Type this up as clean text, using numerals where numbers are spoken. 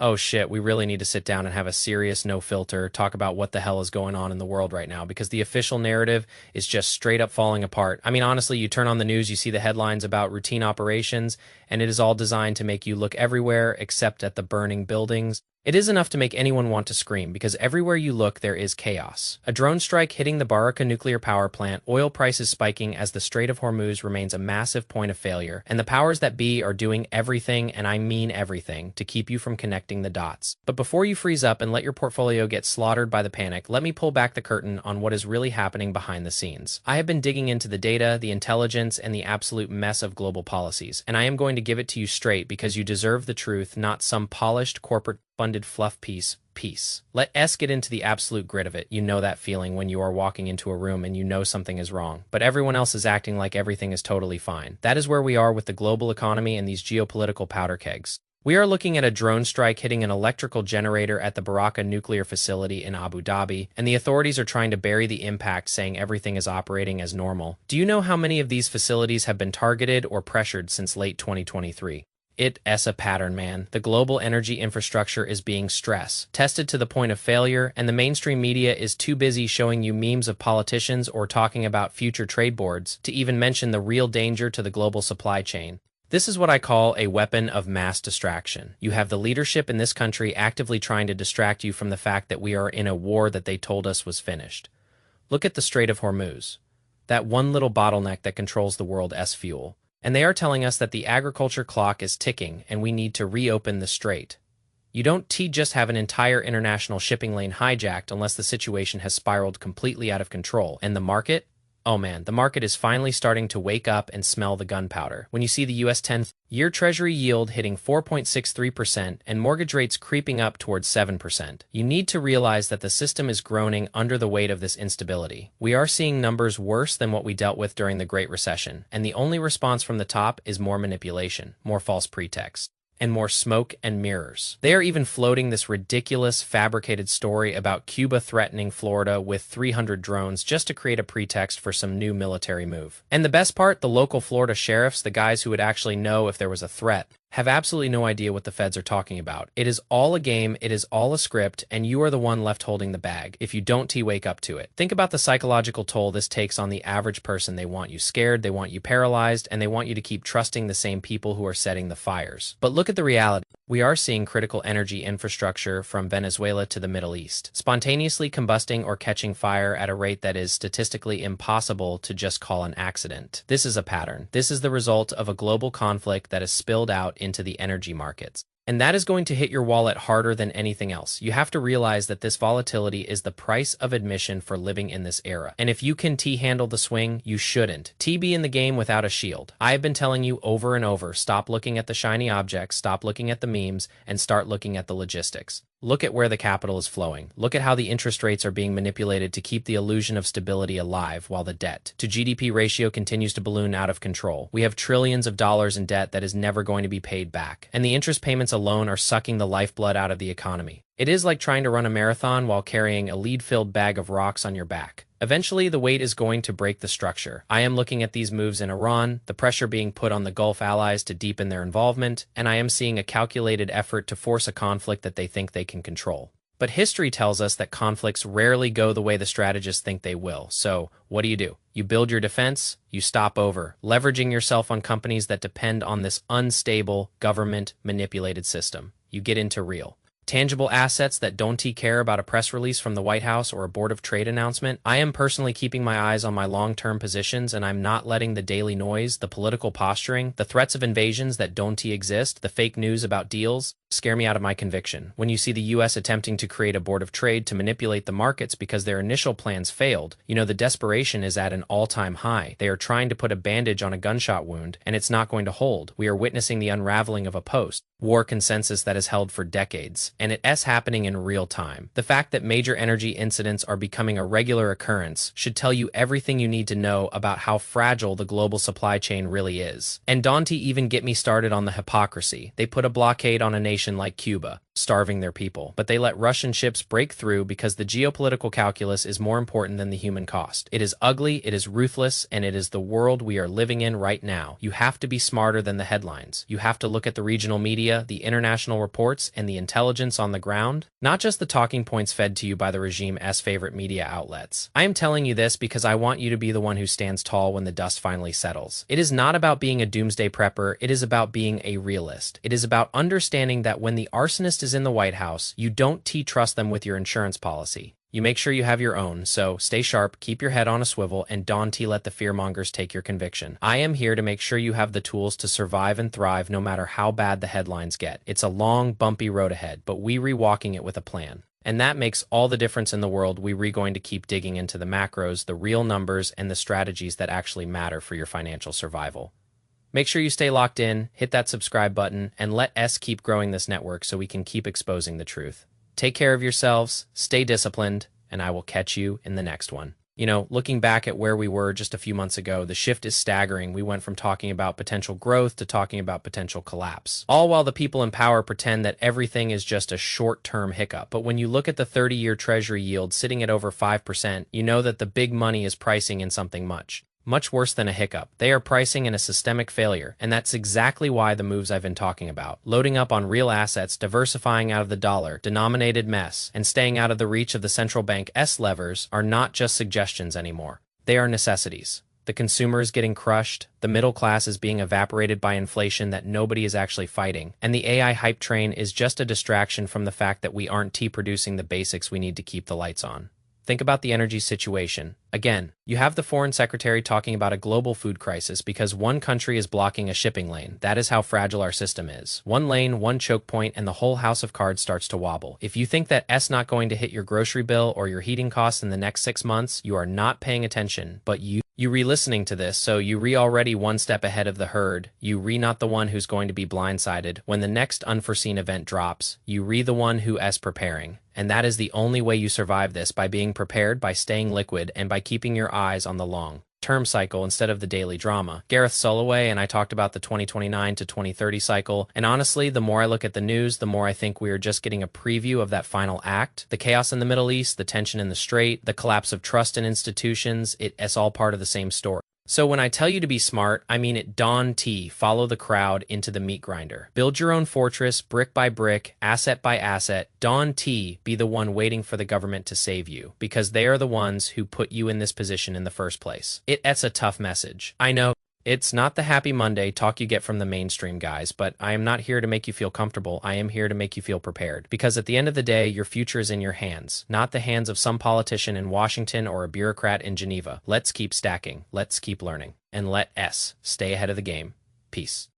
Oh shit, we really need to sit down and have a serious, no filter talk about what the hell is going on in the world right now because the official narrative is just straight up falling apart. I mean, honestly, you turn on the news, you see the headlines about routine operations, and it is all designed to make you look everywhere except at the burning buildings. It is enough to make anyone want to scream because everywhere you look there is chaos. A drone strike hitting the Barakah nuclear power plant, oil prices spiking as the Strait of Hormuz remains a massive point of failure, and the powers that be are doing everything, and I mean everything, to keep you from connecting the dots. But before you freeze up and let your portfolio get slaughtered by the panic, let me pull back the curtain on what is really happening behind the scenes. I have been digging into the data, the intelligence, and the absolute mess of global policies, and I am going to give it to you straight because you deserve the truth, not some polished corporate funded fluff piece. Let us get into the absolute grit of it. You know that feeling when you are walking into a room and you know something is wrong, but everyone else is acting like everything is totally fine. That is where we are with the global economy and these geopolitical powder kegs. We are looking at a drone strike hitting an electrical generator at the Barakah nuclear facility in Abu Dhabi, and the authorities are trying to bury the impact, saying everything is operating as normal. Do you know how many of these facilities have been targeted or pressured since late 2023? It's a pattern, man. The global energy infrastructure is being tested to the point of failure, and the mainstream media is too busy showing you memes of politicians or talking about future trade boards to even mention the real danger to the global supply chain. This is what I call a weapon of mass distraction. You have the leadership in this country actively trying to distract you from the fact that we are in a war that they told us was finished. Look at the Strait of Hormuz, that one little bottleneck that controls the world's fuel. And they are telling us that the agriculture clock is ticking and we need to reopen the strait. You don't just have an entire international shipping lane hijacked unless the situation has spiraled completely out of control. And the market? Oh man, the market is finally starting to wake up and smell the gunpowder. When you see the US 10-year Treasury yield hitting 4.63% and mortgage rates creeping up towards 7%, you need to realize that the system is groaning under the weight of this instability. We are seeing numbers worse than what we dealt with during the Great Recession, and the only response from the top is more manipulation, more false pretext, and more smoke and mirrors. They are even floating this ridiculous fabricated story about Cuba threatening Florida with 300 drones just to create a pretext for some new military move. And the best part, the local Florida sheriffs, the guys who would actually know if there was a threat, have absolutely no idea what the feds are talking about. It is all a game, it is all a script, and you are the one left holding the bag if you don't wake up to it. Think about the psychological toll this takes on the average person. They want you scared, they want you paralyzed, and they want you to keep trusting the same people who are setting the fires. But look at the reality. We are seeing critical energy infrastructure from Venezuela to the Middle East, spontaneously combusting or catching fire at a rate that is statistically impossible to just call an accident. This is a pattern. This is the result of a global conflict that has spilled out into the energy markets. And that is going to hit your wallet harder than anything else. You have to realize that this volatility is the price of admission for living in this era. And if you can handle the swing, you shouldn't. Be in the game without a shield. I have been telling you over and over, stop looking at the shiny objects, stop looking at the memes, and start looking at the logistics. Look at where the capital is flowing. Look at how the interest rates are being manipulated to keep the illusion of stability alive while the debt to GDP ratio continues to balloon out of control. We have trillions of dollars in debt that is never going to be paid back, and the interest payments alone are sucking the lifeblood out of the economy. It is like trying to run a marathon while carrying a lead-filled bag of rocks on your back. Eventually, the weight is going to break the structure. I am looking at these moves in Iran, the pressure being put on the Gulf allies to deepen their involvement, and I am seeing a calculated effort to force a conflict that they think they can control. But history tells us that conflicts rarely go the way the strategists think they will. So, what do? You build your defense, you stop over, leveraging yourself on companies that depend on this unstable, government-manipulated system. You get into real tangible assets that don't care about a press release from the White House or a Board of Trade announcement. I am personally keeping my eyes on my long-term positions, and I'm not letting the daily noise, the political posturing, the threats of invasions that don't exist, the fake news about deals, scare me out of my conviction. When you see the U.S. attempting to create a Board of Trade to manipulate the markets because their initial plans failed, you know the desperation is at an all-time high. They are trying to put a bandage on a gunshot wound, and it's not going to hold. We are witnessing the unraveling of a post-war consensus that has held for decades, and it's happening in real time. The fact that major energy incidents are becoming a regular occurrence should tell you everything you need to know about how fragile the global supply chain really is. And don't even get me started on the hypocrisy. They put a blockade on a nation nation like Cuba, starving their people. But they let Russian ships break through because the geopolitical calculus is more important than the human cost. It is ugly, it is ruthless, and it is the world we are living in right now. You have to be smarter than the headlines. You have to look at the regional media, the international reports, and the intelligence on the ground, not just the talking points fed to you by the regime's favorite media outlets. I am telling you this because I want you to be the one who stands tall when the dust finally settles. It is not about being a doomsday prepper, it is about being a realist. It is about understanding that when the arsonist is in the White House, you don't trust them with your insurance policy. You make sure you have your own, so stay sharp, keep your head on a swivel, and don't let the fearmongers take your conviction. I am here to make sure you have the tools to survive and thrive no matter how bad the headlines get. It's a long, bumpy road ahead, but we re-walking it with a plan. And that makes all the difference in the world. We're going to keep digging into the macros, the real numbers, and the strategies that actually matter for your financial survival. Make sure you stay locked in, hit that subscribe button, and let us keep growing this network so we can keep exposing the truth. Take care of yourselves, stay disciplined, and I will catch you in the next one. You know, looking back at where we were just a few months ago, the shift is staggering. We went from talking about potential growth to talking about potential collapse. All while the people in power pretend that everything is just a short-term hiccup. But when you look at the 30-year Treasury yield sitting at over 5%, you know that the big money is pricing in something much worse than a hiccup. They are pricing in a systemic failure, and that's exactly why the moves I've been talking about, loading up on real assets, diversifying out of the dollar-denominated mess, and staying out of the reach of the central bank's levers, are not just suggestions anymore. They are necessities. The consumer is getting crushed, the middle class is being evaporated by inflation that nobody is actually fighting, and the AI hype train is just a distraction from the fact that we aren't producing the basics we need to keep the lights on. Think about the energy situation. Again, you have the foreign secretary talking about a global food crisis because one country is blocking a shipping lane. That is how fragile our system is. One lane, one choke point, and the whole house of cards starts to wobble. If you think that it's not going to hit your grocery bill or your heating costs in the next 6 months, you are not paying attention, but you re-listening to this, so you already one step ahead of the herd. You not the one who's going to be blindsided. When the next unforeseen event drops, you the one who is preparing. And that is the only way you survive this, by being prepared, by staying liquid, and by keeping your eyes on the long-term cycle instead of the daily drama. Gareth Soloway and I talked about the 2029 to 2030 cycle, and honestly, the more I look at the news, the more I think we are just getting a preview of that final act. The chaos in the Middle East, the tension in the Strait, the collapse of trust in institutions, it's all part of the same story. So when I tell you to be smart, I mean it. Follow the crowd into the meat grinder. Build your own fortress, brick by brick, asset by asset. Be the one waiting for the government to save you, because they are the ones who put you in this position in the first place. It's a tough message. I know. It's not the happy Monday talk you get from the mainstream guys, but I am not here to make you feel comfortable. I am here to make you feel prepared. Because at the end of the day, your future is in your hands, not the hands of some politician in Washington or a bureaucrat in Geneva. Let's keep stacking. Let's keep learning. And let us stay ahead of the game. Peace.